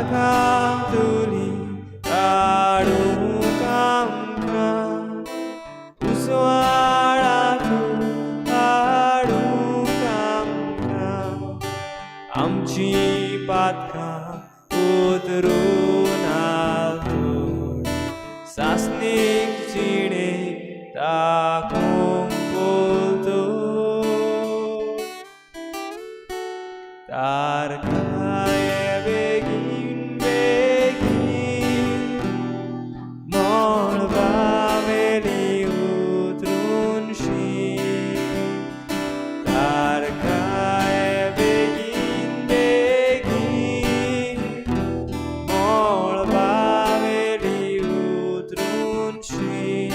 तुली काढूंक आमकां उसवाळांतून काढूंक आमकां आमची पातकां उतरून हालतून सासणीक जिणेक दाखोवंक बोलतो तारकाय बेगीन बेगीन मळबावेली उतरून शीं तारकाय बेगीन बेगीन मळबावेली उतरून शीं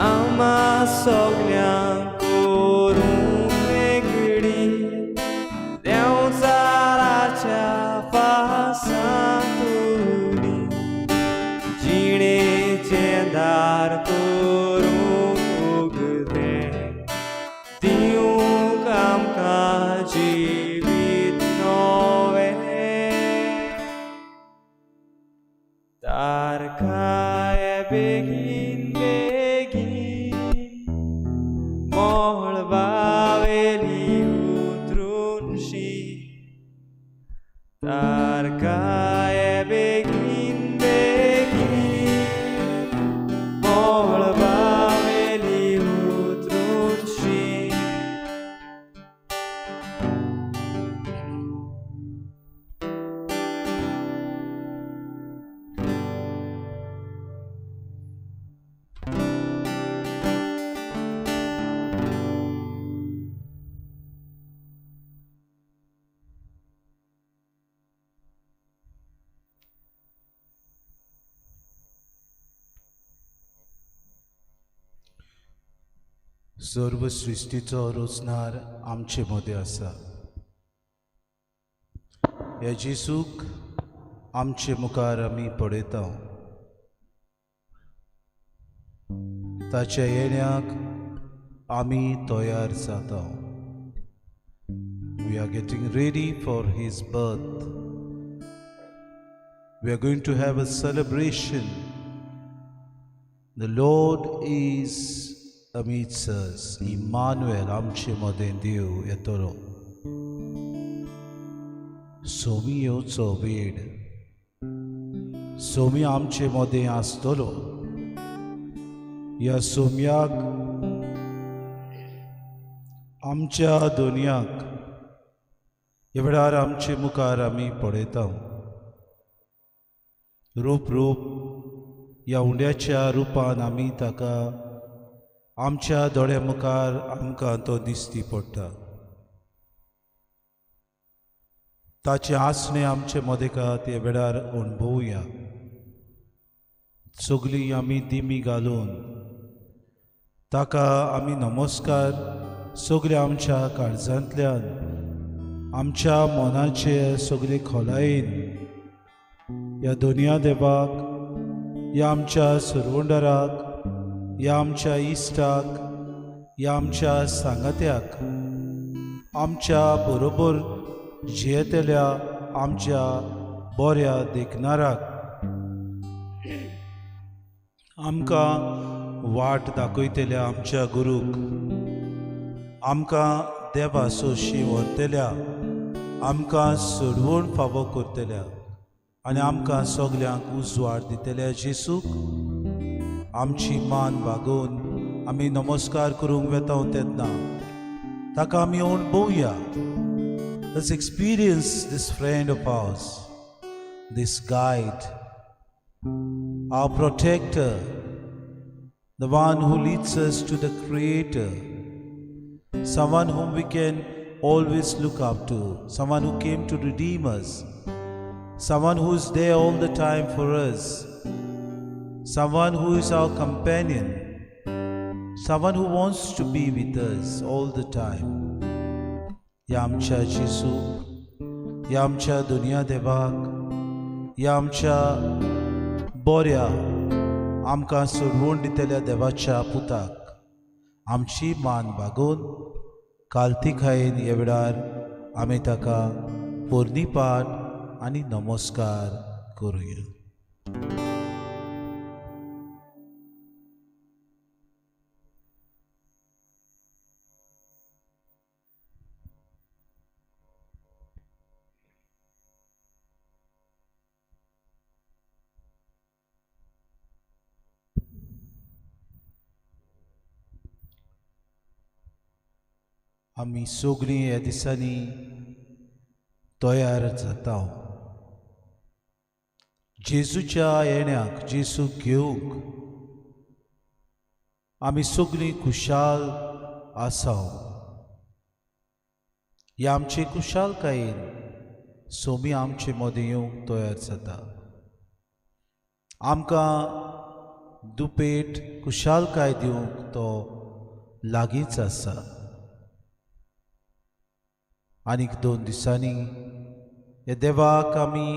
आम्हा सगळ्यांक करूंक मेकळी देंवचाराच्या पावसांत उडी जिणेचें दार करूंक उगदें दिवंक आमकां जिवीत नवें तारकाय बेगीन बेगीन मळबावेली उतरून शीं तारकाय बेगीन बेगीन मळबावेली उतरून शीं सर्व सृष्टीचो रोजनार आमचे मदें आसा ह्या जेसूक आमचे मुखार आमी पळयता ताच्या येण्याक आमी तयार जाता we are getting ready for his birth we are going to have a celebration the lord is amidst us, Immanuel, आमचे मदें देव येतलो सोमी येवचो वेळ सोमी आमचे मदें आसतलो ह्या सोम्याक आमच्या दोनयाक ह्या वेळार आमचे मुखार आमी पळयता रूप ह्या उंड्याच्या रुपान आमी ताका आमच्या दोळ्या मुखार आमकां तो दिसती पडटा ताचे आसणे आमचे मदेकात ह्या वेळार अणभवुया सगळीं आमी दिमी घालून ताका आमी नमस्कार सगळ्या आमच्या काळजांतल्यान आमच्या मनाचे सगळे खोलायेन ह्या दोनया देवाक ह्या आमच्या सर्वंडाराक ह्या आमच्या इश्टाक ह्या आमच्या सांगात्याक आमच्या बरोबर जियेतल्या आमच्या बऱ्या देखणाराक आमकां वाट दाखयतल्या आमच्या गुरूक आमकां देवा सोशी व्हरतल्या आमकां सोडवण फावो करतल्या आनी आमकां सगल्यांक उजवाड दितल्या जेसूक आमची मान बागोवन आमी नमस्कार करूंक वेता तेन्ना ताका आमी अणभवुया Let's experience this friend of ours, this guide, our protector, the one who leads us to the Creator, someone whom we can always look up to, someone who came to redeem us, someone who is there all the time for us, someone who is our companion, someone who wants to be with us all the time. या आमच्या जेसूक या आमच्या दुनिया देवाक या आमच्या बऱ्या आमकां सोडवून दितल्या देवाच्या पुताक आमची मान बागोवन कालती खायेन ह्या वेळार आमी ताका पोरणी पाट आनी नमस्कार करूया. आमी सगळीं ह्या दिसांनी तयार जाता जेजूच्या येण्याक, जेजू घेवंक. आमी सगळीं खुशाल आसाव. ह्या आमचे खुशालकायेन सोमी आमचे मदें येवंक तयार जाता. आमकां दुपेट खुशालकाय दिवंक तो लागींच आसा. आनीक 2 दिसांनी हे देवाक आमी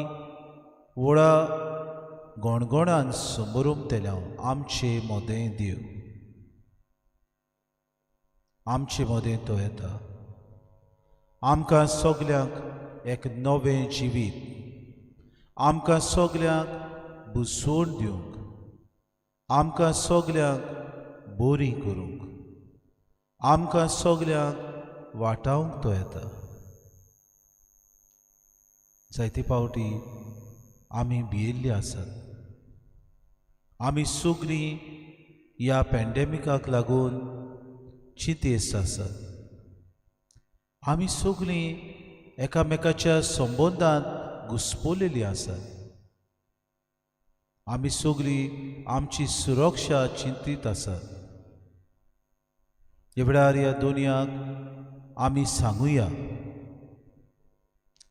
व्हडा गोणगोणान समोरूंक आमचे मोदें देव. आमचे मोदें तो येता. आमकां सगल्यांक एक नवें जिवीत, आमकां सगल्यांक बुसवण दिवंक, आमकां सगल्यांक बरी करूंक, आमकां सगल्यांक वाटावंक तो येता. जायते पावटी आमी भियेल्ली आसात. आमी सगळीं ह्या पॅन्डेमिकाक लागून चिंतेस्त आसात. आमी सगळीं एकामेकाच्या संबंदांत घुस्पलेलीं आसात. आमी सगळीं आमची सुरक्षा चिंतीत आसात. ह्या वेळार ह्या दुनियाक आमी सांगुया,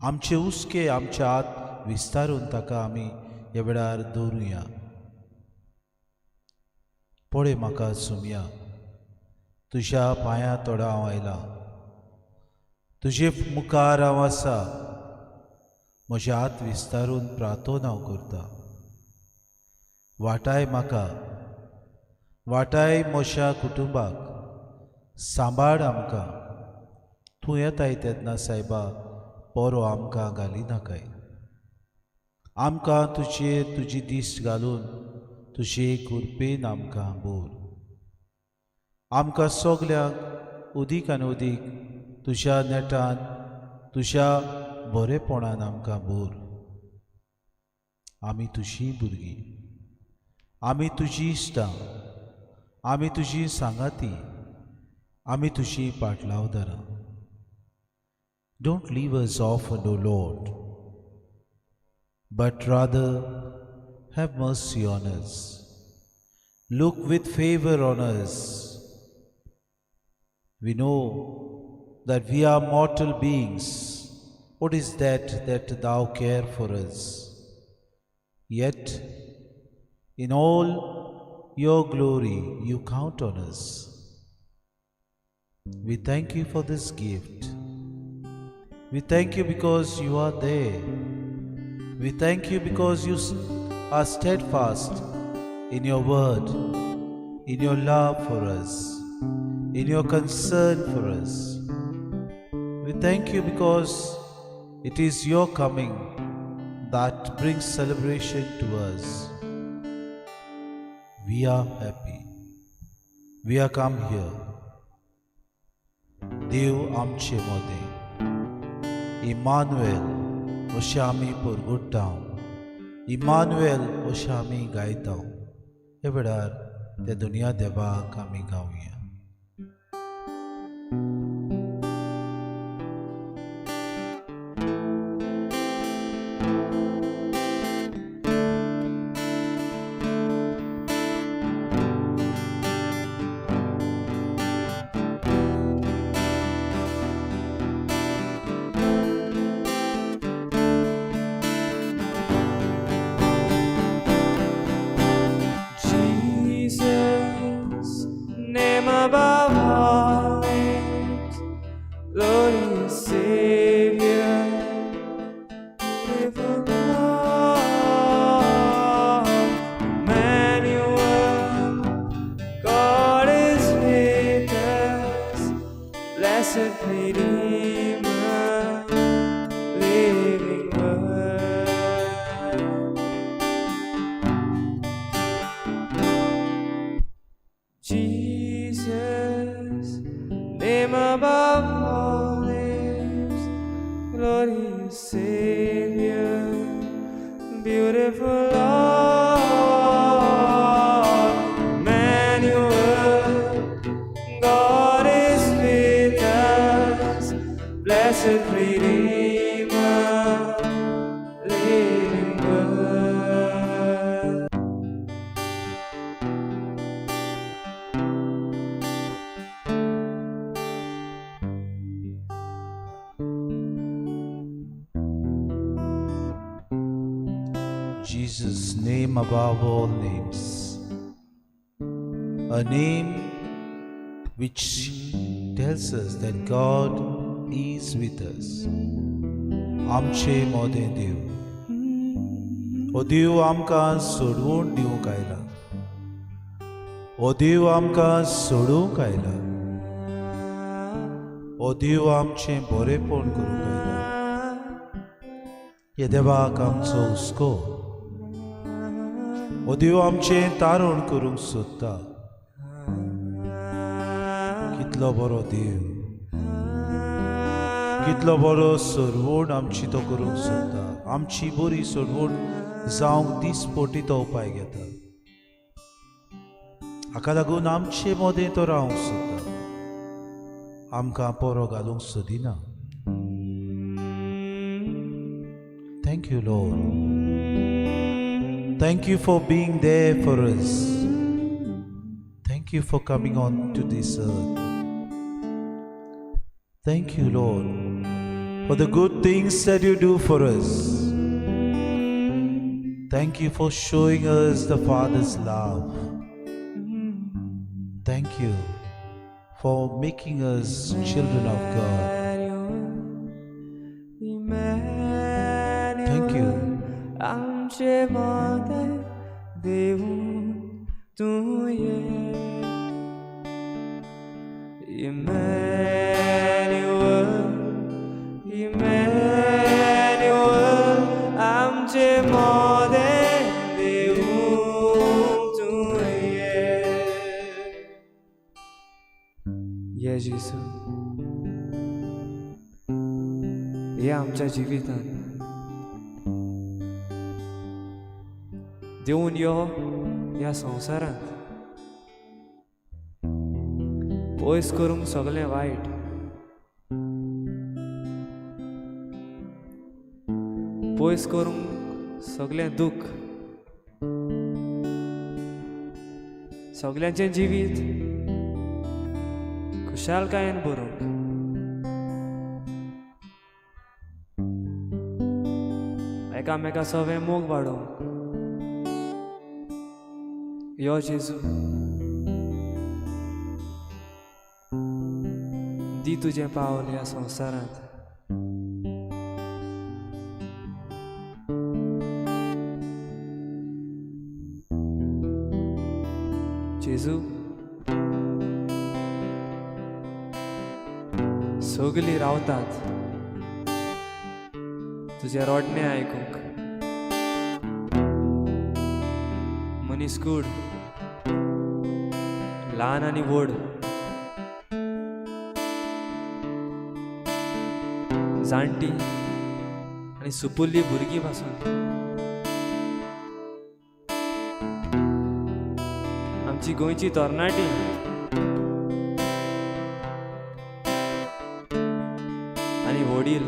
आमचे उस्के आमच्या हात विस्तारून ताका आमी ह्या वेळार दवरुया. पळय म्हाका सुमया, तुज्या पांयां तोडा हांव आयलां. तुजे मुखार हांव आसा. म्हजे हात विस्तारून प्रार्थना हांव करतां. वाटाय म्हाका, वाटाय म्हज्या कुटुंबाक, सांबाळ आमकां. तूं येताय तेन्ना सायबा पोरो आमकां घालिनाकाय. आमकां तुजी दिश्ट घालून तुजे कृपेन आमकां बोर. आमकां सगल्यांक उदीक आनी उदीक तुज्या नेटान, तुज्या बरेपणान आमकां बोर. आमी तुजीं भुरगीं, आमी तुजीं इश्टां, आमी तुजीं सांगाती, आमी तुजीं पाटलावदारां. Don't leave us orphaned, O Lord, but rather have mercy on us. Look with favor on us. We know that we are mortal beings. What is that thou care for us? Yet, in all your glory, you count on us. We thank you for this gift. We thank you because you are there. We thank you because you are steadfast in your word, in your love for us, in your concern for us. We thank you because it is your coming that brings celebration to us. We are happy. We are come here. देव आमचे मोदें. Emmanuel अशें आमी परगट्टाव. Emmanuel अशें आमी गायताव. हे वेळार त्या दुनिया देवाक आमी गावया. above all names, glorious Savior, beautiful Lord, Emmanuel, God is with us, blessed Redeemer, living Word. blessed Redeemer, living word. Jesus' name above all names, a name which tells us that God is with us. आमचे मोदें देव, ओ देव आमकां सोडवून दिवंक आयला, ओ देव आमकां सोडूंक आयला, ओ देव आमचें बरेपण करूंक आयला. हे देवाक आमचो हुस्को, ओ देव आमचें तारण करूंक सोदता. कितलो बरो देव, कितलो बरो सोडवण आमची तो करूंक सोदता. आमची बरी सोडवण जावंक दिसपोटी तो उपाय घेता. हाका लागून आमचे मोदें तो रावंक सोदता, आमकां पोरो घालूंक सोदिना. Thank you, Lord. Thank you for being there for us. Thank you for coming on to this earth. Thank you, Lord, for the good things that you do for us. Thank you for showing us the Father's love. Thank you for making us children of God. Thank you. आमचे मोदें देवून तुये. Emmanuel, Emmanuel, आमचे मोदें देवून तुये. ये जेसू, ये आमच्या जिवितांत देऊन यो ह्या संवसारांत पयस करूंक सगळें वायट, पयस करूंक सगळें दुख, सगळ्यांचें जिवीत खुशालकायेन भरूंक, एकामेका सवें मोग वाडोवंक यो जेजू दी तुजें पावल ह्या संवसारांत. जेजू सगळीं रावतात तुजें रोडणें आयकूंक. मनीसकूड ल्हान आनी व्हड, जाणटी आनी सुपुल्ली भुरगीं पासून आमची गोंयची तरणाटी आनी वडील,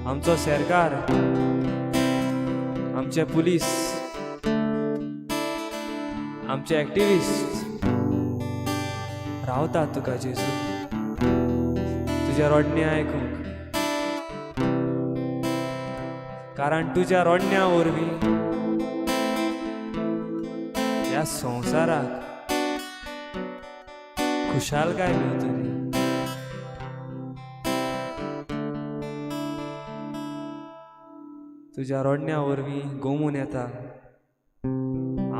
आमचो सरकार, आमचे पुलीस, आमचे एक्टिविस्ट रावतात तुका जेजू तुज्या रोडणें आयकूंक. कारण तुज्या रोडण्या वरवीं ह्या संवसाराक खुशालकाय मेळटली. तुज्या रोडण्या वरवीं गोमून येता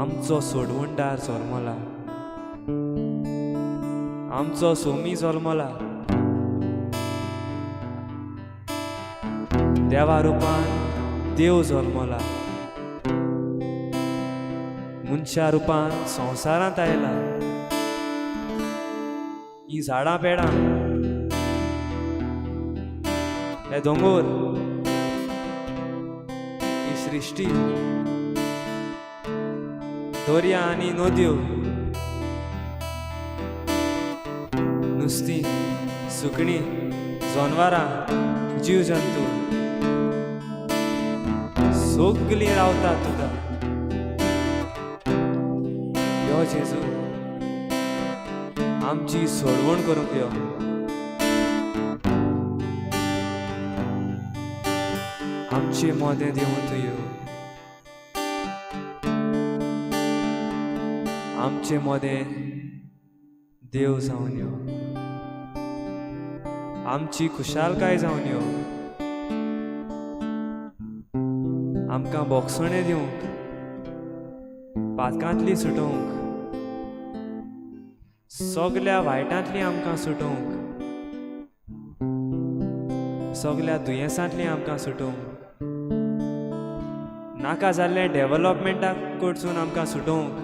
आमचो सोडवणदार जल्मला, आमचो सोमी जल्मला. देवा रुपान देव जल्मला, मनशा रुपान संवसारांत आयला. ही झाडां पेडां, हे दोंगर, ही सृश्टी, दर्या आनी नद्यो नुस्तीं सुकणीं जनावरां जीव जंतू सगळीं रावता तुका यो जेजू आमची सोडवण करूंक यो आमचे मोदें दिवून तुयो आमचे मोदें देव जावन यो आमची खुशालकाय जावन यो आमकां बोगसणे दिवंक पातकांतली सुटोवंक सगळ्या वायटांतली आमकां सुटोवंक सगळ्या दुयेंसांतली आमकां सुटोवंक नाका जाल्ले डेव्हलपमेंटाक कडसून आमकां सुटोवंक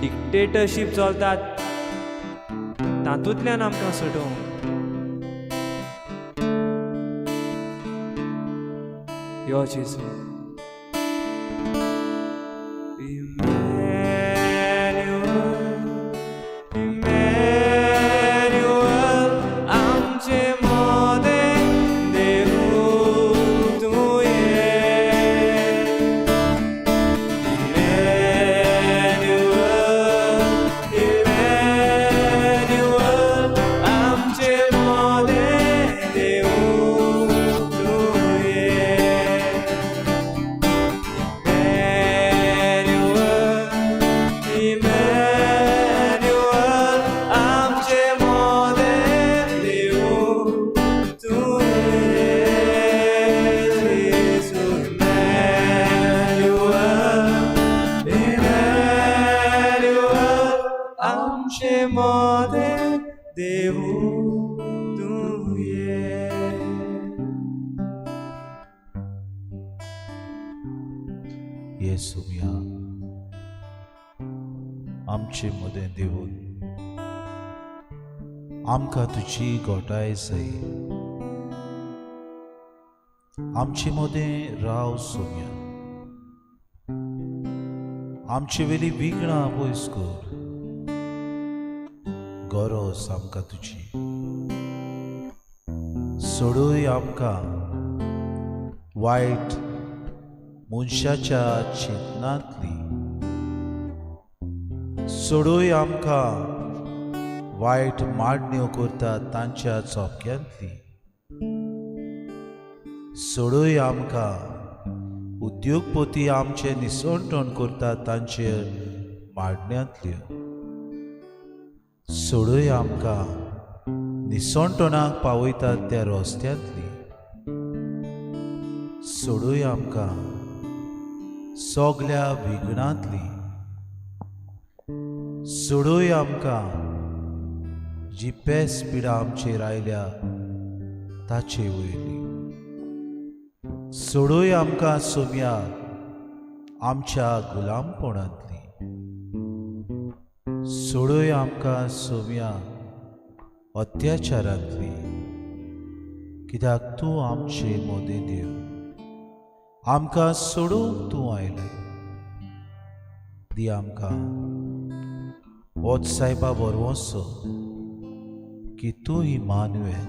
डिक्टेटरशीप चलतात तातूंतल्यान आमकां सुटोवंक यो जेजू येसुया आमचे मोदें दिवून आमकां तुजी गोठाय जाय आमचे मोदें राव सोम्या आमचे वेली विघ्नां पयस कर गरज आमकां तुजी सोडूय आमकां वायट मनशाच्या चिंतनांतली सोडूय आमकां वायट मांडण्यो करतात तांच्या चौक्यांतली सोडूय आमकां उद्योगपती आमचे निसवटण करतात तांचे मांडण्यांतल्यो सोडूय आमकां निसवटणाक पावयतात त्या रस्त्यांतली सोडूय आमकां सगळ्या विघ्नांतली सोडूय आमकां जी पेस पिडा आमचेर आयल्या ताचे वयली सोडूय आमकां सोम्या आमच्या गुलामपणांतली सोडूय आमकां सोम्या अत्याचारांतली कित्याक तूं आमचे मोदें देव आमकां सोडूंक तूं आयलें दी आमकां होच सायबा बरवचो की तूं इमानुएल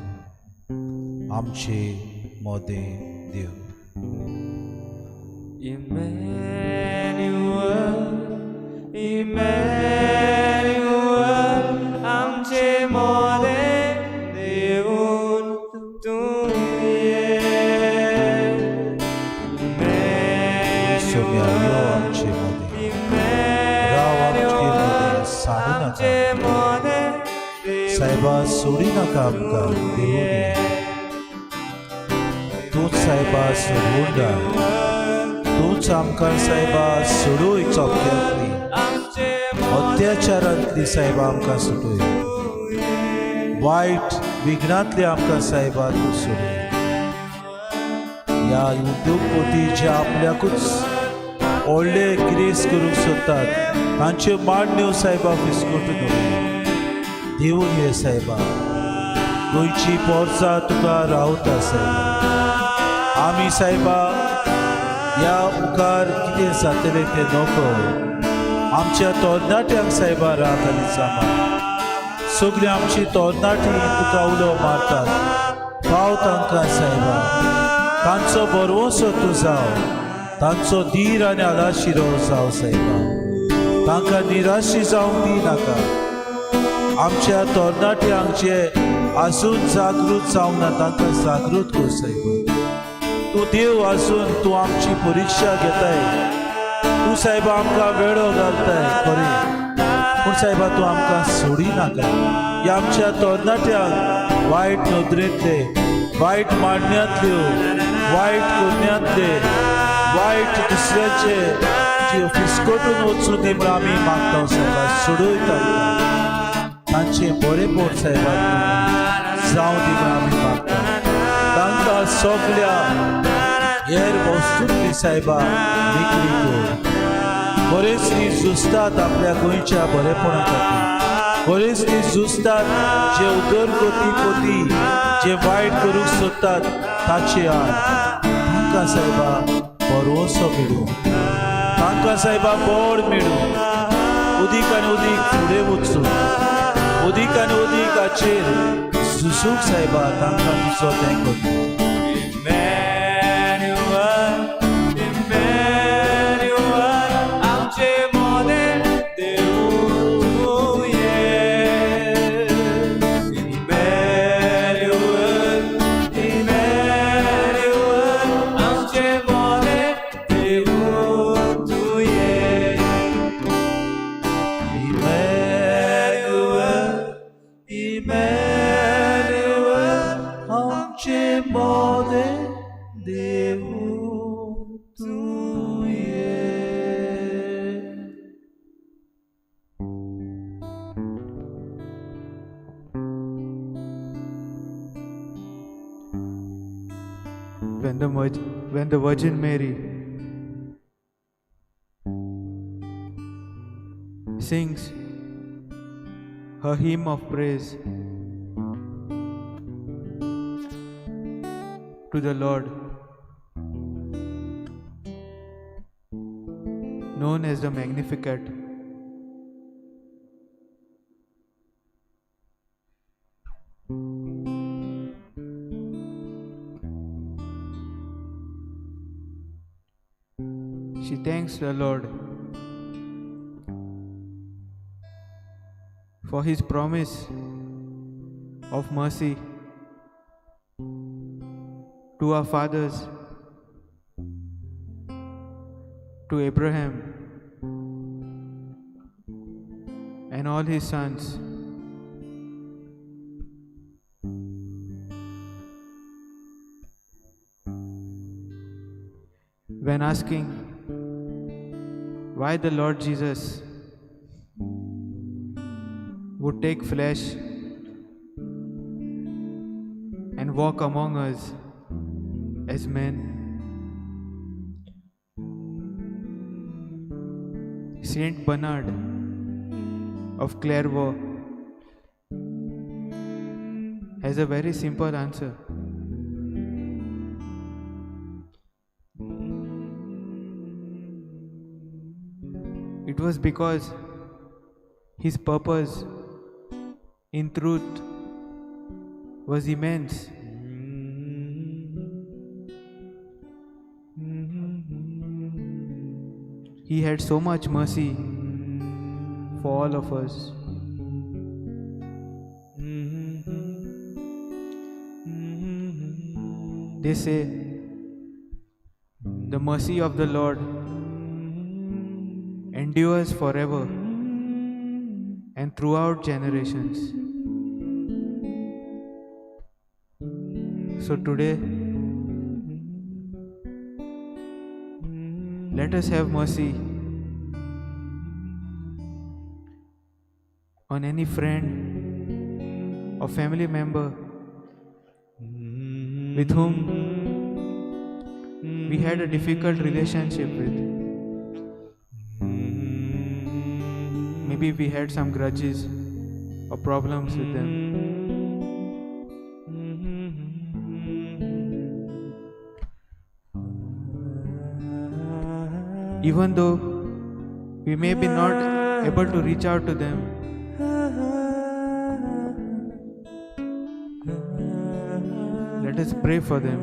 आमचे मोदें देव इमॅन्युअल इमॅन्युअल आमचे मोदें देवून तूं सोम्या यो आमचे मोदें राव आमचे मोदें साडू नाका सायबा सोडी नाका आमकां देवून तूंच सायबा सोडून घाल तूंच आमकां सायबा सोडूय चौक्यांतली अत्याचारांतली सायबा आमकां सोडूय वायट विघ्नांतली आमकां सायबा तूं सोडूय ह्या उद्योगपती जे आपल्याकूच व्हडले गिरेस्त करूंक सोदतात तांच्यो मांडण्यो सायबा फिसकटून देवून ये सायबा गोंयची पोरसां तुका रावता सायबा आमी सायबा ह्या मुखार कितें जातलें तें नको आमच्या तरणाट्यांक साहेबा रात आनी सांबाळ. सगळी आमची तरणाटी तुका उलो मारतात. पाव तांकां साहेबा, तांचो बरवसो तूं जाव, तांचो धीर आनी आलाशिरो जाव साहेबा. तांकां निराशी जावंक दिनाका. आमच्या तरणाट्यांक जे आजून जागृत जावंक ना तांकां जागृत कर साहेबा. तूं देव आसून तूं आमची परिक्षा घेताय. तूं साहेबा आमकां वेळो घालताय खरें, पूण साहेबा तूं आमकां सोडी नाका. ह्या आमच्या तरणाट्यांक वायट नदरेंतले, वायट मांडण्यांतल्यो, वायट करण्यांतले, वायट दुसऱ्याचे जे फिस्कोटून वचूं दी म्हूण आमी मागता साहेबा. सोडूय तांकां, तांचे बरेपण साहेबा तूं जावं दी म्हूण आमी मागता. तांकां सगळ्या हेर वस्तूंतली साहेबा विक्री कर. बरेच दीस झुजतात आपल्या गोंयच्या बरेपणा खातीर. बरेच दीस झुजतात जे उदरगतीपोती जे वायट करूंक सोदतात ताचे आड. तांकां साहेबा बरोसो मेळूं, तांकां साहेबा बळ मेळूं. उदीक आनी उदीक फुडें वचूं, उदीक आनी उदीकाचेर झुजूंक साहेबा तांकां तुजो तें कर. When the Virgin Mary sings her hymn of praise to the Lord, known as the Magnificat, she thanks the Lord for His promise of mercy to our fathers, to Abraham and all his sons. When asking why the Lord Jesus would take flesh and walk among us as men, Saint Bernard of Clairvaux has a very simple answer. It was because his purpose in truth was immense. He had so much mercy for all of us. They say the mercy of the Lord endures forever and throughout generations. So today, let us have mercy on any friend or family member with whom we had a difficult relationship with. Maybe we had some grudges or problems with them. Even though We may be not able to reach out to them, let us pray for them.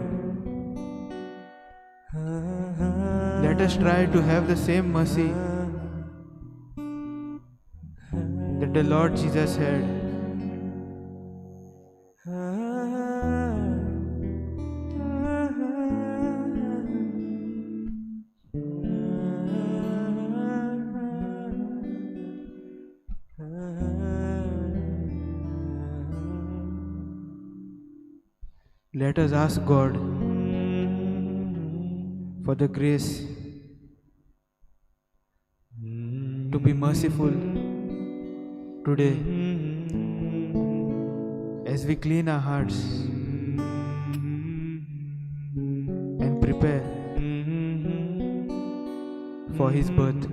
Let us try to have the same mercy that the Lord Jesus had. Let us ask God for the grace to be merciful today as we clean our hearts and prepare for His birth.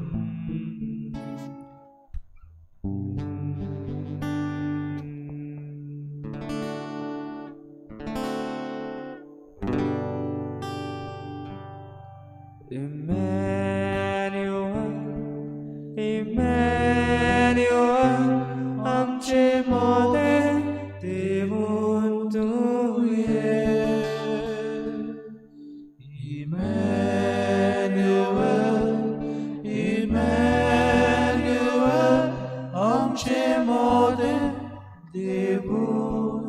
आमचे मोदें देवून तुये. Emmanuel, आमचे मोदें देवून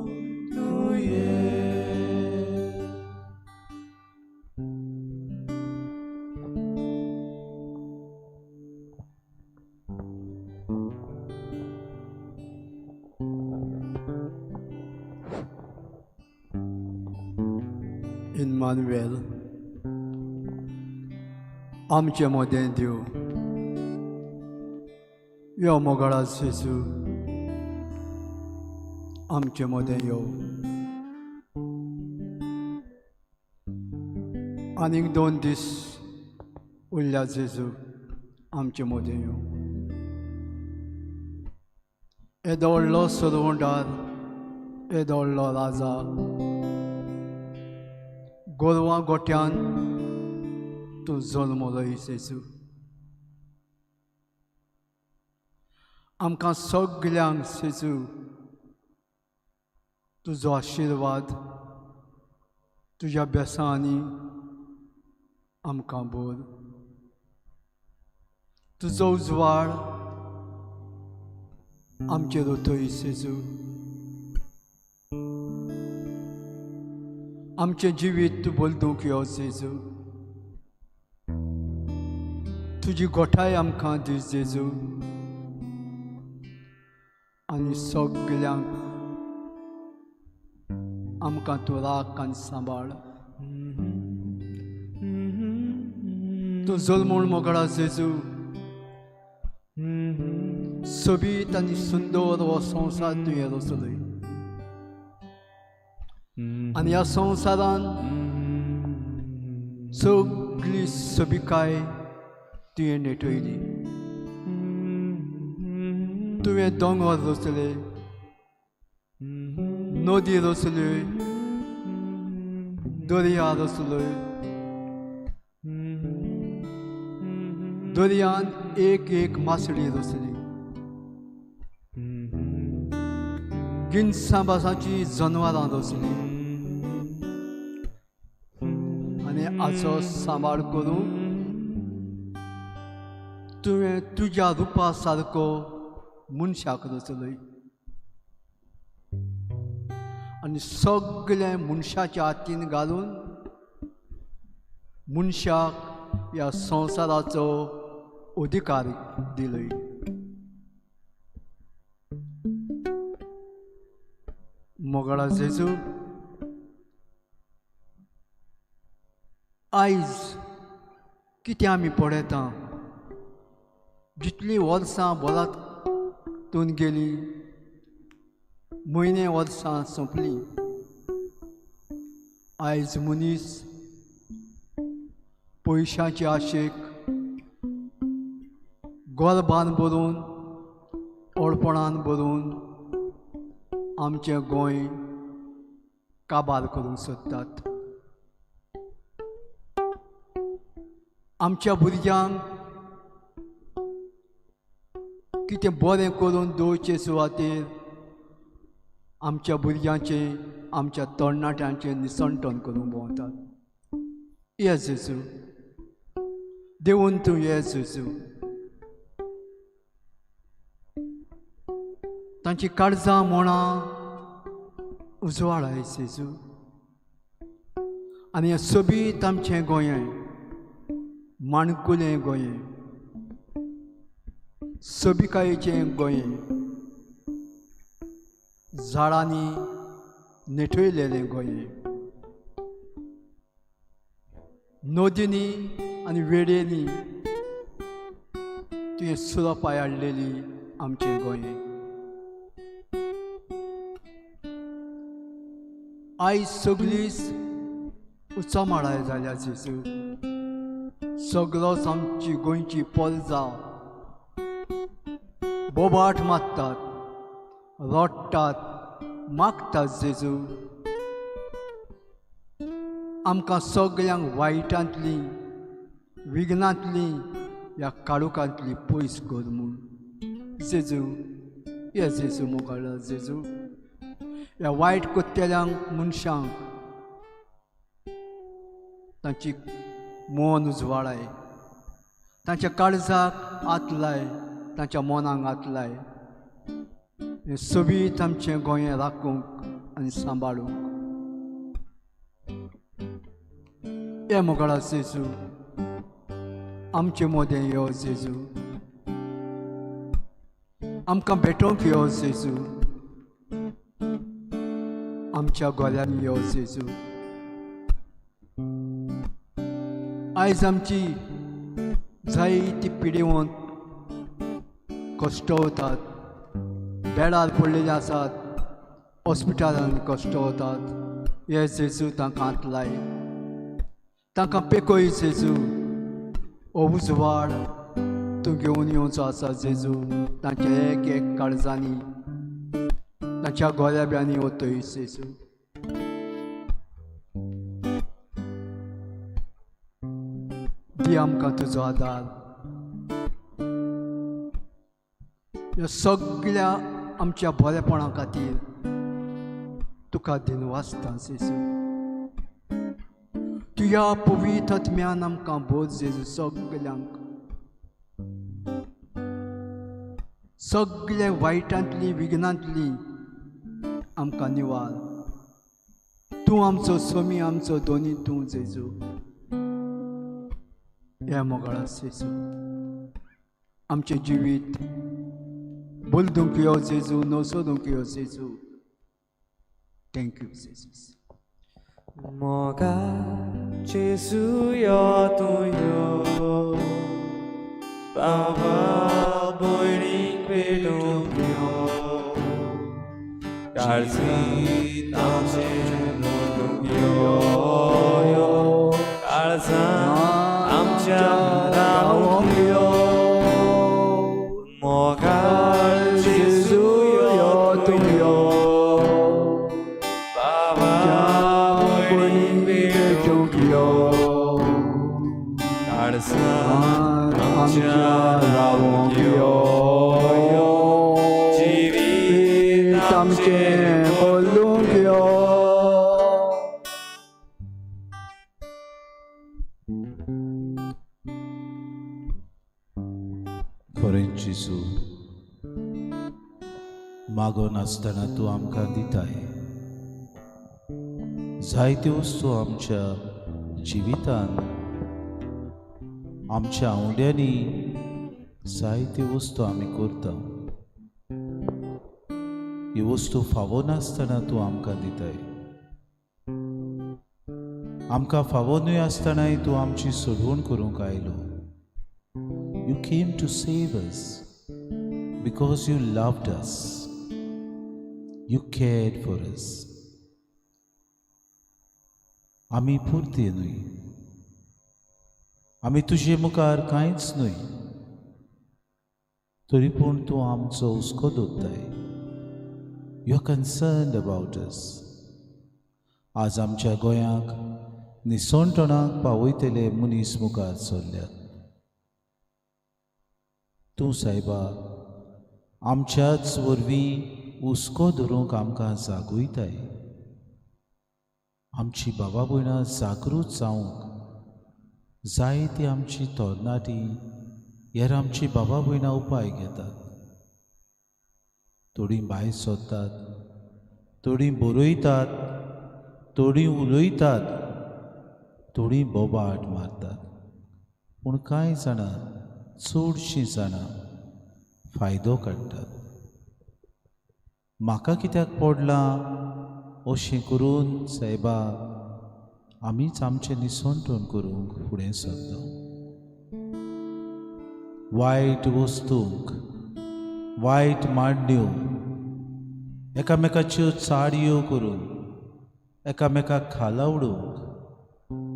तुये. Emmanuel, आमचे मोदें देव, यो मोगळा जेजू, आमचे मोदें यो. आनीक 2 दीस उरल्या जेजू, आमचे मोदें यो. येदो व्हडलो सुरवंडार, येदो व्हडलो राजा, गोरवां गोट्यान तूं जल्मलोय जेजू. आमकां सगल्यांक जेजू तुजो आशिर्वाद, तुज्या बेसांनी आमकां भर. तुजो उजवाड आमचेर उतय जेजू. आमचे जिवीत तूं बलदूंक यो जेजू. तुजी गोठाय आमकां दी जेजू. आनी सगल्यांक आमकां तूं राख आनी सांबाळ. तूं जल्मून मोगळा जेजू. सोबीत आनी सुंदर हो संवसार तुवें रचलय. आनी ह्या संवसारान सगळी सोबिकाय तुवें नेटयली. तुवें दोंगर रचले, नदी रचल्यो, दर्या रचलोय. दर्यान एक एक मासडी रचली. गिन्सां भासाची जनवरां रचली. आनी हाचो सांबाळ करूंक तुवें तुज्या रुपा सारको मनशाक रचलय. आनी सगळें मनशाच्या हातीन घालून मनशाक ह्या संवसाराचो अधिकार दिलय. मोगळा जेजू, आयज कितें आमी पळयता, जितलीं वर्सां बरातून गेली, म्हयने वर्सां सोंपलीं, आयज मनीस पयशांचे आशेक गोरबान भरून, ओडपणान भरून आमचें गोंय काबार करूंक सोदतात. आमच्या भुरग्यांक कितें बरें करून दवरचे सुवातेर आमच्या भुरग्यांचें आमच्या तरणाट्यांचें निसंटन करून भोंवतात. ये जेजू, देवून तूं ये जेजू, तांची काळजां मोणां उजवाडाय जेजू, आनी हें सोबीत आमचें गोंय, माणकुलें गोंय, सोबिकायेचें गोंय, झाडांनी नेठयलेलें गोंय, नदींनी आनी वेडेंनी तुवें सुरपाय हाडलेली आमचें गोंय. आयज सगळीच उचामाळाय जाल्या जेजू, सगळोच आमची गोंयची पोरजां बोबाट मारतात, रोडटात, मागतात जेजू. आमकां सगळ्यांक वायटांतली, विघ्नांतली, ह्या काळोखांतली पयस कर म्हूण जेजू. ये जेजू मोगाळ जेजू, ह्या वायट कोत्तेल्यांक मनशांक तांची मन उजवाडाय, तांच्या काळजाक हात लाय, तांच्या मनाक हात लाय. हें सोबीत आमचें गोंय राखूंक आनी सांबाळूंक. हे मोगाळा जेजू, आमचें मोदें यो जेजू, आमकां भेटोवंक यो जेजू, आमच्या गोऱ्यांनी यो जेजू. आयज आमची जायती पिडेवंत कश्टवतात, बेडार पडलेले आसात, हॉस्पिटलांत कश्टवतात. हे जेजू तांकां हात लाय, तांकां पेकय जेजू. हो उजवाड तूं घेवन येवचो आसा जेजू, तांच्या एक एक काळजांनी, तांच्या गोऱ्याब्यांनी वतय जेजू. दी आमकां तुजो आदार. ह्या सगळ्या आमच्या बरेपणा खातीर तुका दिन वाचता जेजू. तुज्या पवित्र आत्म्यान आमकां बोध जेजू, सगळ्यांक, सगळे वायटांतली, विघ्नांतली आमकां निवार. तूं आमचो स्वामी, आमचो दोनी तूं जेजू. हे मोगाळा जेजू, आमचें जिवीत बोलदूंक यो जेजू, नवसोदूंक यो जेजू. थँक्यू जेजू. मोगा जेजू यो तूं यो, बाबा भयणीक भेटूंक यो, काळजीत आमचें मोदूंक यो, काळजां आमच्या रावूंक यो. मोगाळ जेजू यो तूं यो, बाबा भयणीक भेटूंक यो, काळजां आमच्या रावूंक यो, जिवीत आमचें बदलूंक यो. खरें जेजू, मागोन आसतना तूं आमकां दिताय. जायत्यो वस्तू आमच्या जिवितान, आमच्या आवड्यांनी जायत्यो वस्तू आमी करता. ही वस्तू फावो नासतना तूं आमकां दिताय. आमकां फावोनूय आसतनाय तूं आमची सोडवण करूंक आयलो. You came to save us because you loved us. You cared for us. आमी पुरते न्हय, आमी तुजे मुखार कांयच न्हय, तरी पूण तूं आमचो हुस्को दवरताय. You are concerned about us. आज आमच्या गोंयाक निसणटणाक पावयतले मनीस मुखार सरल्यात. तूं सायबा आमच्याच वरवीं हुस्को धरूंक आमकां जागोयताय. आमची बाबा भयणां जागृत जावंक जायतीं आमची तरणाटीं हेर आमची बाबा भयणां उपाय घेतात. थोडीं भायर सरतात, थोडीं बरयतात, थोडीं उलयतात, थोडीं बोबाट मारतात. पूण कांय जाणां, चडशीं जाणां फायदो काडटात. म्हाका कित्याक पडलां अशें करून सायबा आमीच आमचें निसंतण करूंक फुडें सरता. वायट वस्तूंक, वायट मांडण्यो, एकामेकाच्यो चाडयो करून एकामेकाक खालावडूंक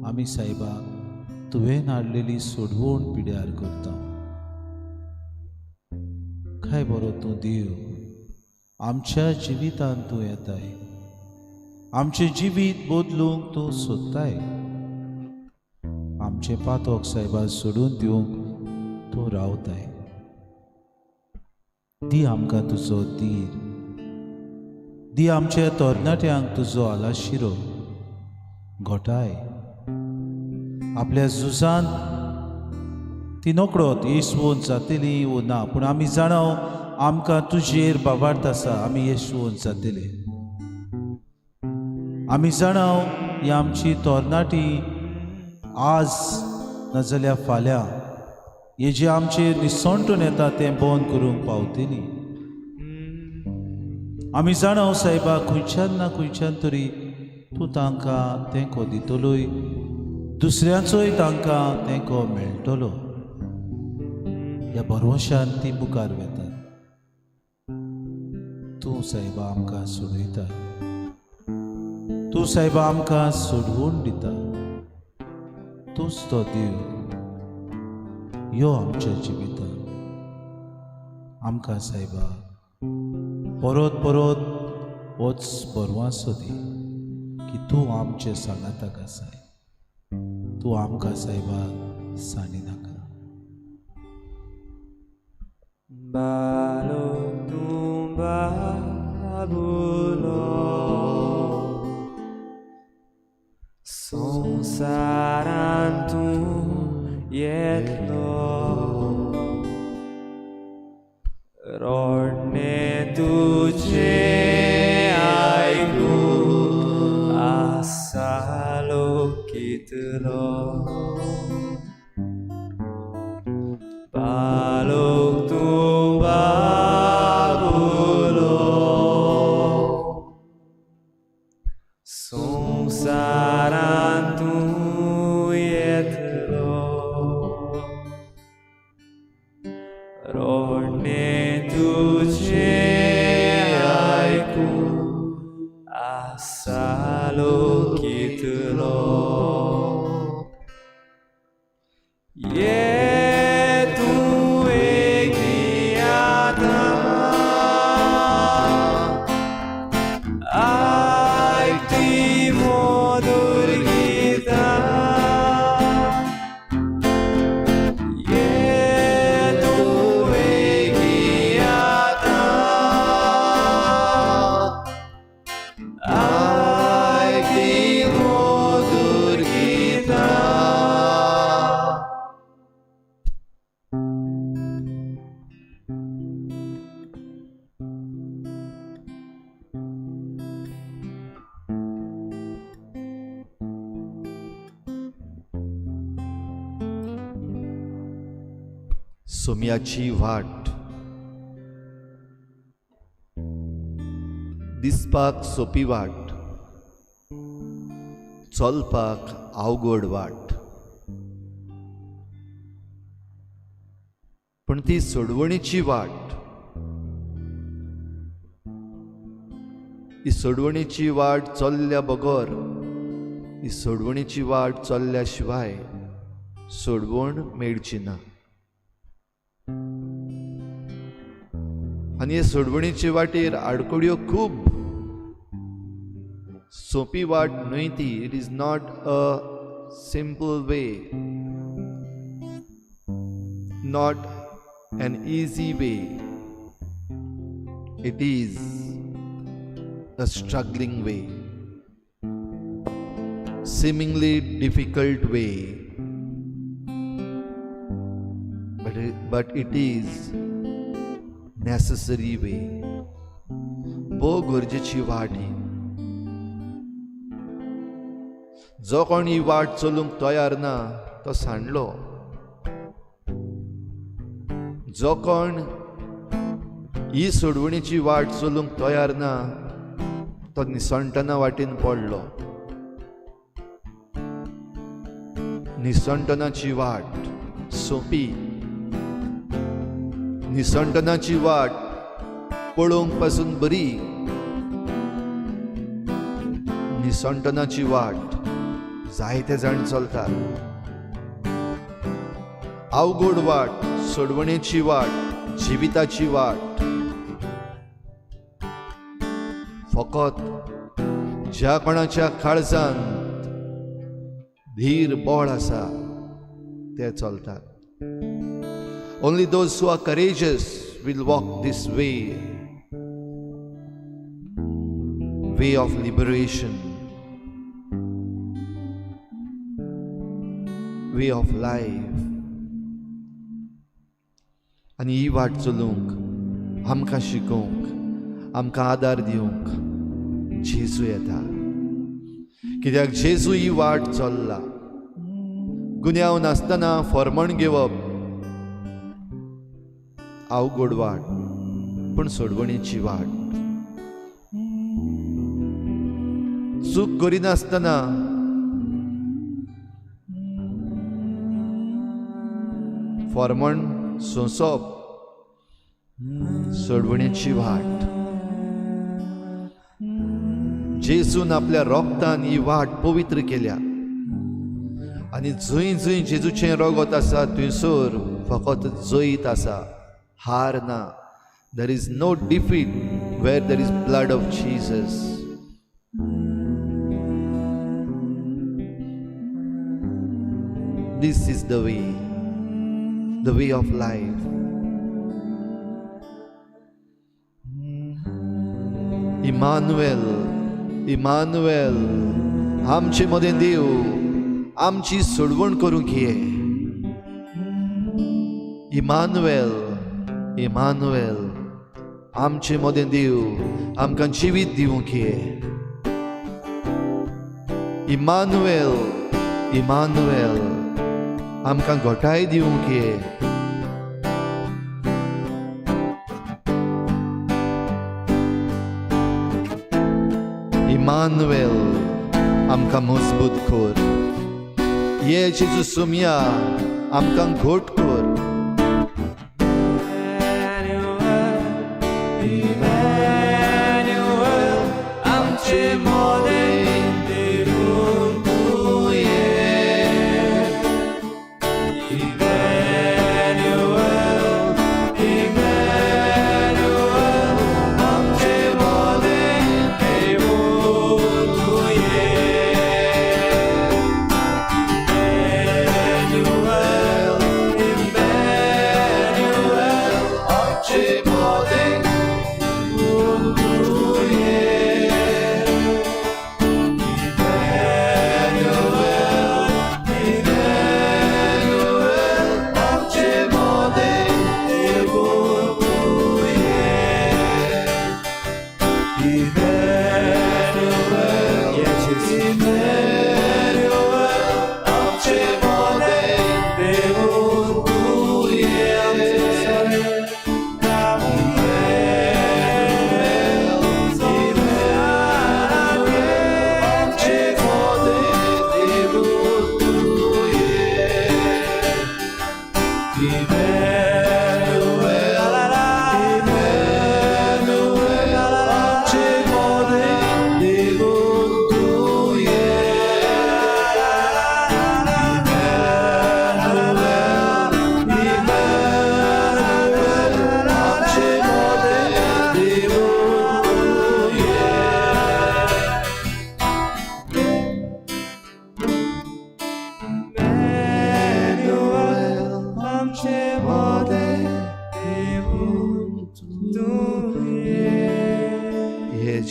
आमी सायबा तुवें हाडलेली सोडवण पिड्यार करता. काय बरो तूं देव आमच्या जिवितांत तूं येताय. आमचें जिवीत बदलूंक तूं सोदताय. आमचें पातोक सायबा सोडून दिवंक तूं रावताय. दी आमकां तुजो धीर. दी आमच्या तरणाट्यांक तुजो आलाशिरो. घोटाय आपल्या झुजांत ती नोकळोत येसवोन जातली वो ना, पूण आमी जाणव आमकां तुजेर बाबार्थ आसा. आमी येसवोन जातले. आमी जाणव ही आमची तरणाटी आज नाजाल्यार फाल्यां हे जे आमचेर निसंतण येता तें बंद करूंक पावतली. आमी जाणव सायबा खंयच्यान ना खंयच्यान तरी तूं तांकां तेंको दितलोय, दुसऱ्यांचोय तांकां तेंको मेळटलो. ह्या भरवशान ती मुखार वेतात. तूं सायबा आमकां सोडयता. तूं सायबा आमकां सोडवून दिता. तूंच तो देव. यो आमच्या जिवितांत आमकां सायबा परत परत होच बरवासो दी की तूं आमचे सांगाताक आसाय. तूं आमकां सायबा साणिनाका. Balok tumbabulo Sonsarantum yetlo Rodne tuje aiku Asalo kitlo Balok tumbabulo Sonsarantum yetlo Rodne tuje aiku Asalo kitlo सोम्याची वाट दिसपाक सोपी वाट, चलपाक अवघड वाट, पण ती सोडवणीची वाट. ही सोडवणीची वाट चल्ल्या बगर, ही सोडवणीची वाट चल्ल्या शिवाय सोडवण मेळची ना. आणि हे सोडवणीचे वाटेर आडकोड्यो खूब. सोपी वाट न्हय ती. It is not a simple way, not an easy way It is a struggling way, seemingly difficult way, but it is necessary way. भोव गरजेची वाट ही. जो कोण ही वाट चलूंक तयार ना तो सांडलो. जो कोण ही सोडवणीची वाट चलूंक तयार ना तो निसंटना वाटेन पडलो. निसंटनाची वाट सोपी, निसंटनाची वाट पळोवंक पासून बरी, निसंटनाची वाट जायते जाण चलतात. अवघड वाट, सोडवणेची वाट, जिविताची वाट फकत ज्या कोणाच्या काळजांत धीर बळ आसा ते चलतात. Only those who are courageous will walk this way of liberation, way of life. आणि ही वाट चलूंक आमकां शिकोवंक, आमकां आदार दिवंक जेजू येता. कित्याक जेजू ही वाट चल्ला. गुन्यांव नासतना फर्मण घेवप अवघड वाट, पण सोडवणेची वाट. चूक करिनासतना फर्मण सोंसप सोडवणेची वाट. जेजून आपल्या रोगतान ही वाट पवित्र केल्या. आणि जंय जंय जेजूचें रोगत आसा थंयसर फकत जैत आसा, हार ना. There is no defeat where there is blood of Jesus. This is the way of life. Emmanuel, Emmanuel, आमचे मदें देव आमची सोडवण करूंक ये. Emmanuel, Emmanuel, आमचे मदें देव आमकां जिवीत दिवंक ये. Emmanuel, Emmanuel, आमकां घोटाय दिवंक ये. Emmanuel, आमकां मजबूत कर. ये जेजू सुमया आमकां घोट कर.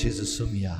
जेजू सुमिया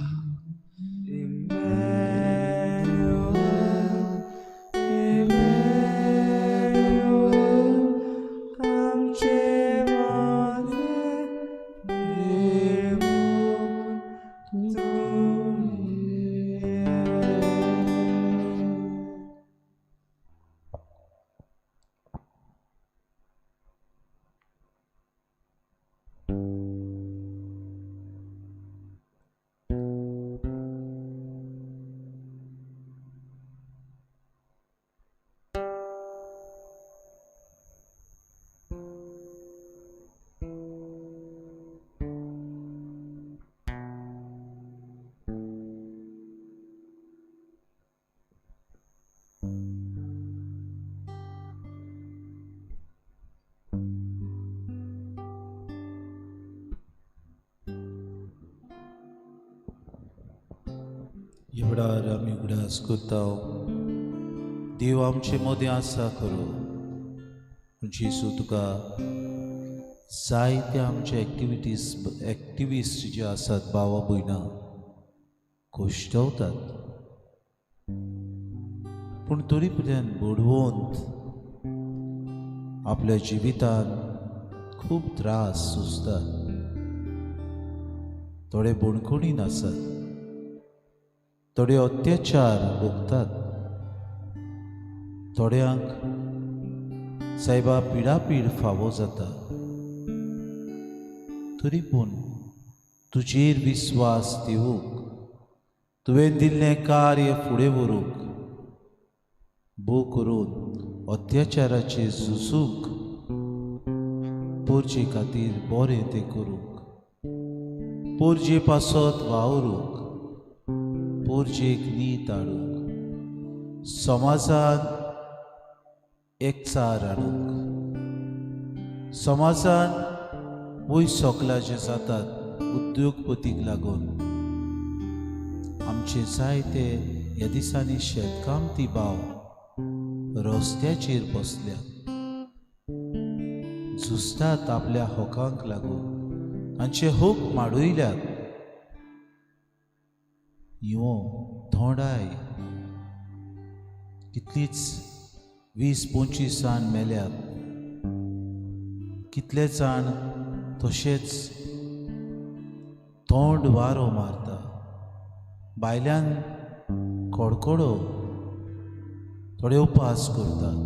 एवढार आमी उगडास करता देव आमचे मोदें आसा खरो जेसू तुका जायते आमचे एक्टिविस्ट जे आसात भावा भयणां कोश्टवतात पूण तरी पर्यंत बोडवंत आपल्या जिवितान खूब त्रास सोंसतात थोडे बोणकुणीन आसात थोडे अत्याचार भोगतात थोड्यांक सायबा पिडापीड फावो जाता तरी पूण तुजेर विस्वास दिवूंक तुवें दिल्लें कार्य फुडें व्हरूंक भोव करून अत्याचाराचेर झुजूंक पोरजे खातीर बरें तें करूंक पोरजे पासत वावरूंक पोरजेक नीत हाडूंक समाजान एकचार हाडूंक समाजान वयर सकला जे जातात उद्योगपतीक लागून आमचे जायते ह्या दिसांनी शेतकामती भाव रस्त्याचेर बसल्यात झुजतात आपल्या हक्कांक लागून तांचे हूक माडयल्यात इवो थोडाय कितलीच 20-25 जाण मेल्यात कितले जाण तशेंच तोंड वारो मारता बायल्यान कडकडो थोडे उपास करतात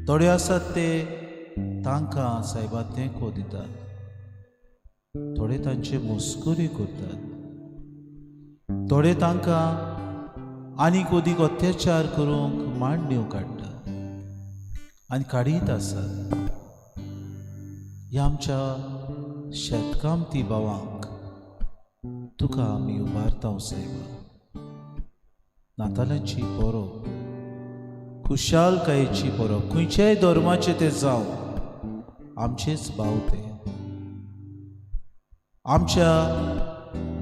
थोडे आसात ते तांकां सायबा तेंको दितात थोडे तांचे मस्करी करतात थोडे तांकां आनीक अदीक अत्याचार करूंक मांडण्यो काडटात आनी काडीत आसात ह्या आमच्या शेतकामती भावांक तुका आमी उबारता सायबा नातालांची परब खुशालकायेची परब खंयच्याय धर्माचे ते जावं आमचेच भाव ते आमच्या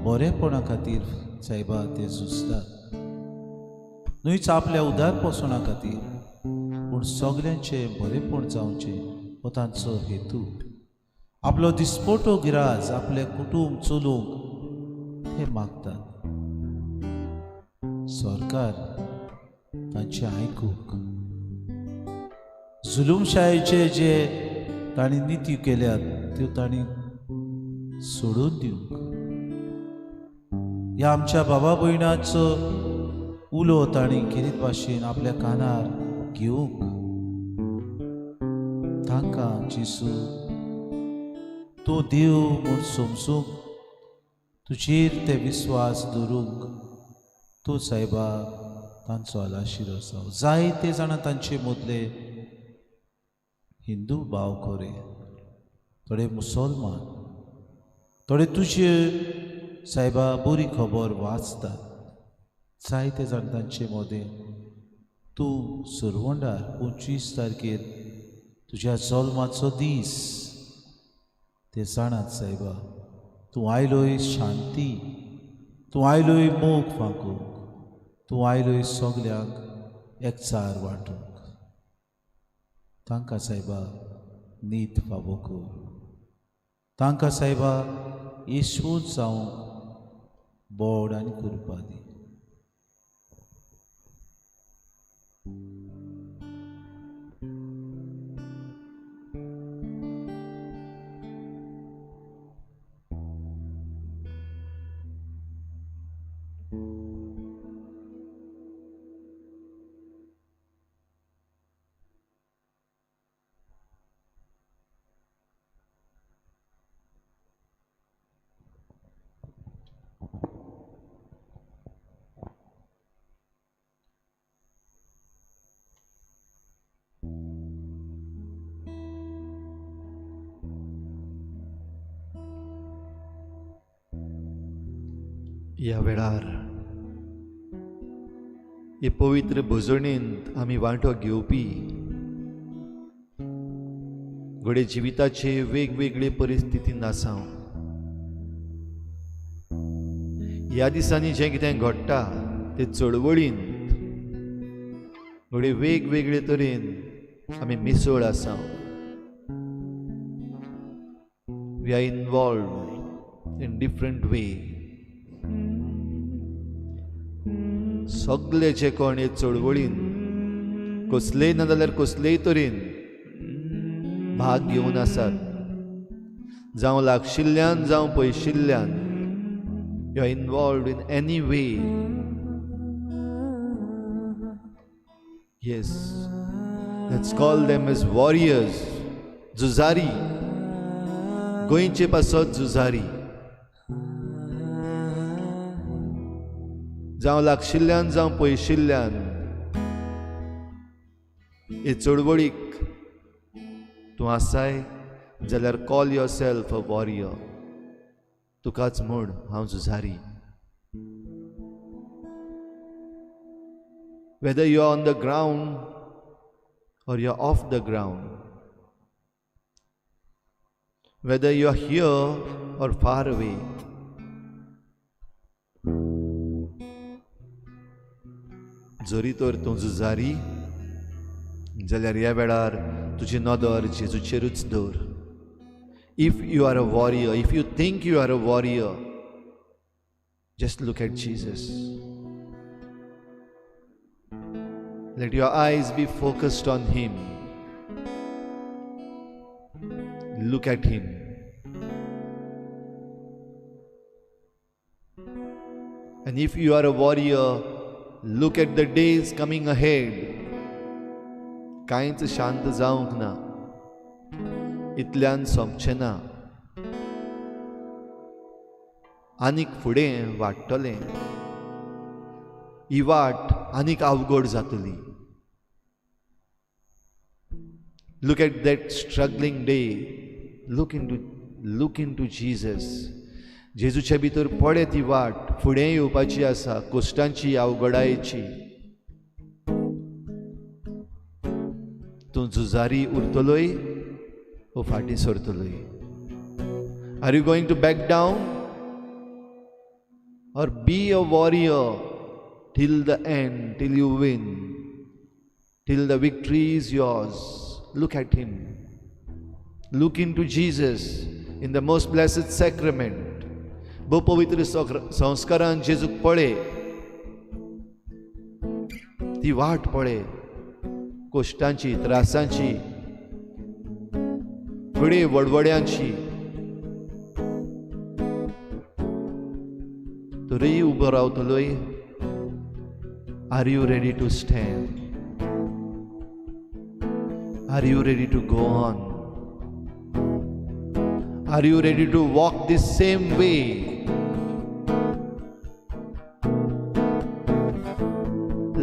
बरेपणा खातीर सायबा ते झुजतात न्हूच आपल्या उदारपसणा खातीर पूण सगल्यांचे बरेपण जावचें हो तांचो हेतू आपलो दिसपोटो गिराज आपले कुटुंब चलोवंक ते मागतात सरकार तांचे आयकूंक जुलूमशायेचे जे तांणी निती केल्यात त्यो तांणी सोडून दिवंक ह्या आमच्या बाबा भयणाचो उलो तांणी कितें भाशेन आपल्या कानार घेवंक तांकां जेसू तूं देव म्हूण समजूंक तुजेर ते विस्वास दवरूंक तूं सायबा तांचो आलाशिरो जावं जायते जाणां तांचे मदले हिंदू भाव खरे थोडे मुसलमान थोडे तुजे सायबा बरी खबर वाचतात जायते जाण तांचे मदें तूं सुरवंडार 25 तारखेर तुज्या जल्माचो दीस ते जाणात सायबा तूं आयलोय शांती तूं आयलोय मोग फांकूंक तूं आयलोय सगल्यांक एकचार वांटूंक तांकां सायबा नीत फावो कर तांकां सायबा येशूच जावं बोड आनी कृपा दी. ह्या वेळार हे पवित्र भजणेंत आमी वांटो घेवपी घडये जिविताचे वेगवेगळे परिस्थितींत आसां. ह्या दिसांनी जें कितें घडटा ते चळवळींत घडये वेगवेगळे तरेन आमी मिसळ आसां. We are involved in different way. सगळे जे कोण हे चळवळीन कसलेय नाजाल्यार कसलेय तरेन भाग घेवन आसात, जावं लागशिल्ल्यान जावं पयशिल्ल्यान, you are involved in any way. Yes, let's call them as warriors, झुजारी, गोंयचे पासत झुजारी. जावं लागशिल्ल्यान जावं पयशिल्ल्यान हे चळवळीक तूं आसाय जाल्यार call yourself a warrior. तुकाच म्हण हांव झुजारी. Whether you are on the ground or you're off the ground, whether you're here or far away, जरी तर तूं झुजारी जाल्यार ह्या वेळार तुजी नदर जेजूचेरूच दवर. If you are a warrior, if you think you are a warrior, just look at Jesus. Let your eyes be focused on Him. Look at Him. And if you are a warrior, look at the days coming ahead. कांयच शांत जावंक ना, इतल्यान सोंपचें ना, आनीक फुडें वाडटलें. ही वाट आनीक अवघड जातली. Look at that struggling day. Look into Jesus. जेजूच्या भितर पडे ती वाट फुडें येवपाची आसा, कश्टांची, अवघडायेची. तूं झुजारी उरतलोय वो फाटीं सरतलोय? Are you going to back down or be a warrior till the end, till you win, till the victory is yours? Look at Him. Look into Jesus in the most blessed sacrament. बहु पवित्र संस्कारान जेजूक पळे, ती वाट पळे, कश्टांची, त्रासांची, घडये वडवड्यांची. तरी उबो रावतलोय? Are you ready to stand? Are you ready to go on? Are you ready to walk this same way?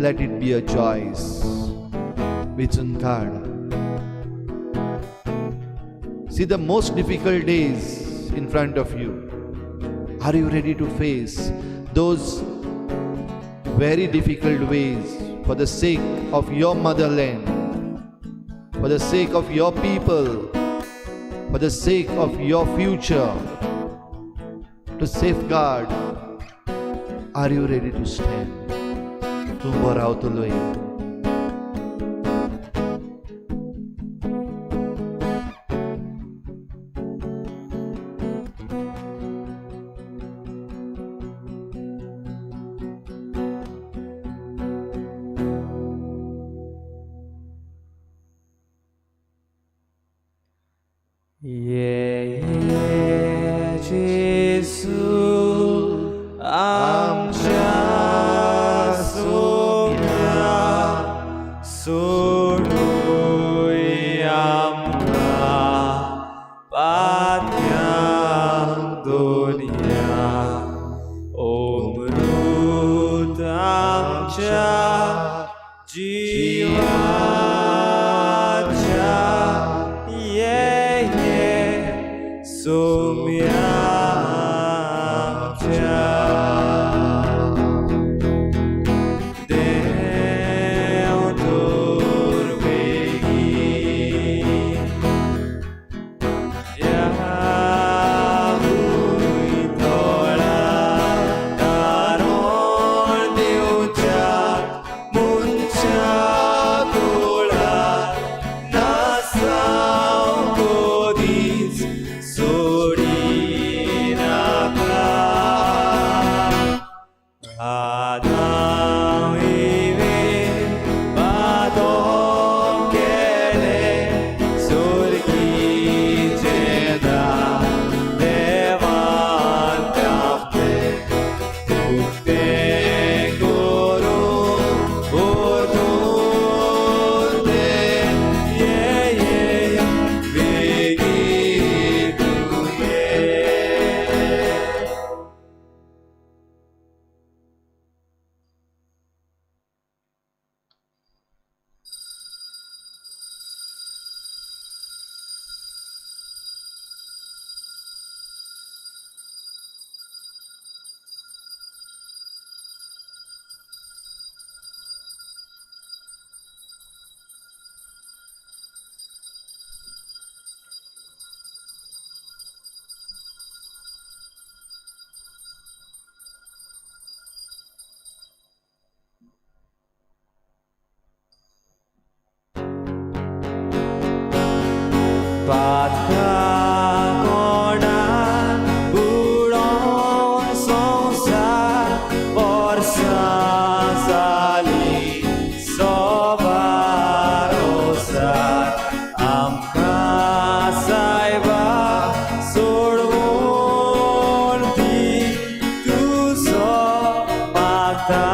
Let it be a choice. Vichun card. See the most difficult days in front of you. Are you ready to face those very difficult ways for the sake of your motherland, for the sake of your people, for the sake of your future, to safeguard? Are you ready to stand? तूं उबो रावतलोय? आमच्या सोम्या सोडूय आमकां पात्यांक दोरया अमृत आमच्या जीवाच्या ये सोम्या आमच्या देव दुर्वेगी या भुंयतोळा कारोण दिवच्या मुनच्या कुळार नासांव कधीच सोडी नाका आदाम इवे वादो केले सुर्गीचे दार देवान कापले उक्ते करून ओतून दे ये बेगीन तूं ये Patka konan buron sonsar borsa sali sobarosar amka saiba sorvon ti tu so mata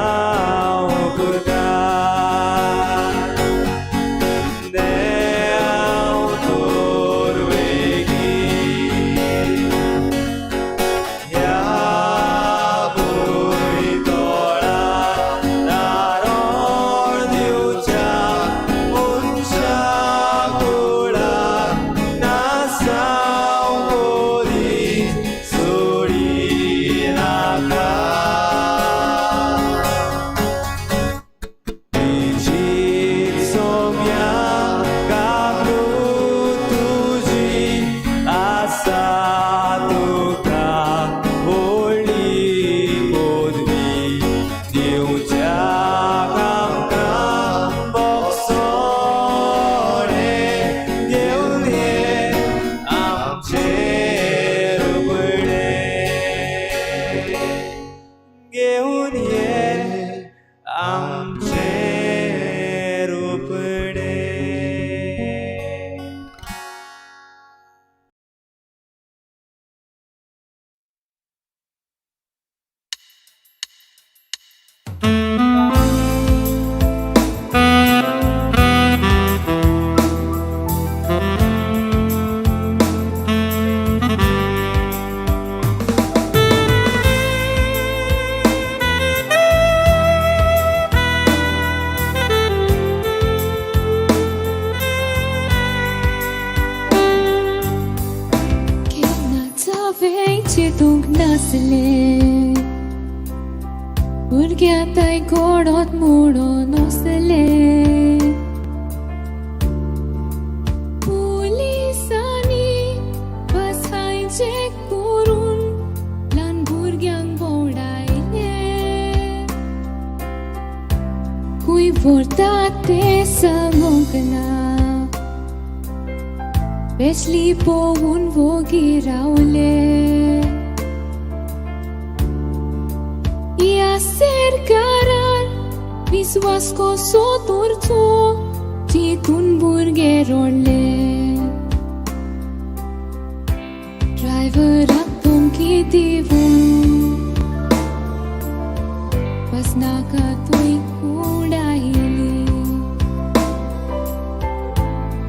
Urgiatai godot moron osle Pulisani bashainche kurun lan burgyang bodaile Kui vortate samogna Besli poun vogi raule Acercarar विश्वास कसो दवरचो चिंतून भुरगे रडले ड्रायव्हराक धमकी दिवून जगातूय उडायली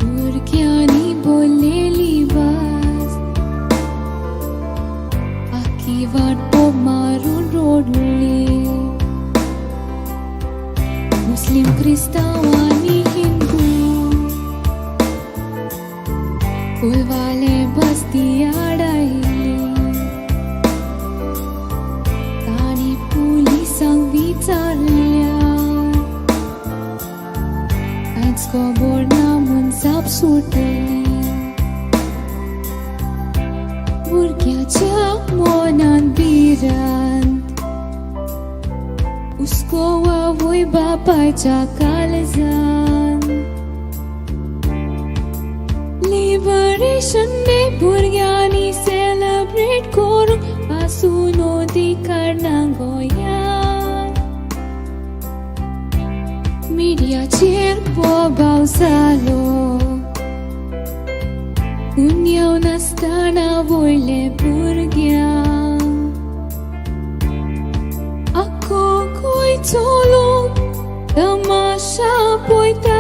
भुरग्यांनी बोललेली was आखी वाट मारून रोडली मुस्लिम क्रिस्तांव आनी हिंदू कुलवाले बस्ती आडायली तांणी पुलिसांक विचारल्या कांयच खबर ना म्हूण जाप सुटली भुरग्याच्या मनांत भिरांत हुस्कोवावूय बापायच्या काळजांत लिबरेशन डे भुरग्यांनी सेलेब्रेट करूंक पासून अधिकार ना गोंयांत मिडियाचेर बोबाव जालो दुनियाव नासतना वयले भुरग्यांक आख्खो गोंय चलोवंक तमाशा पळयता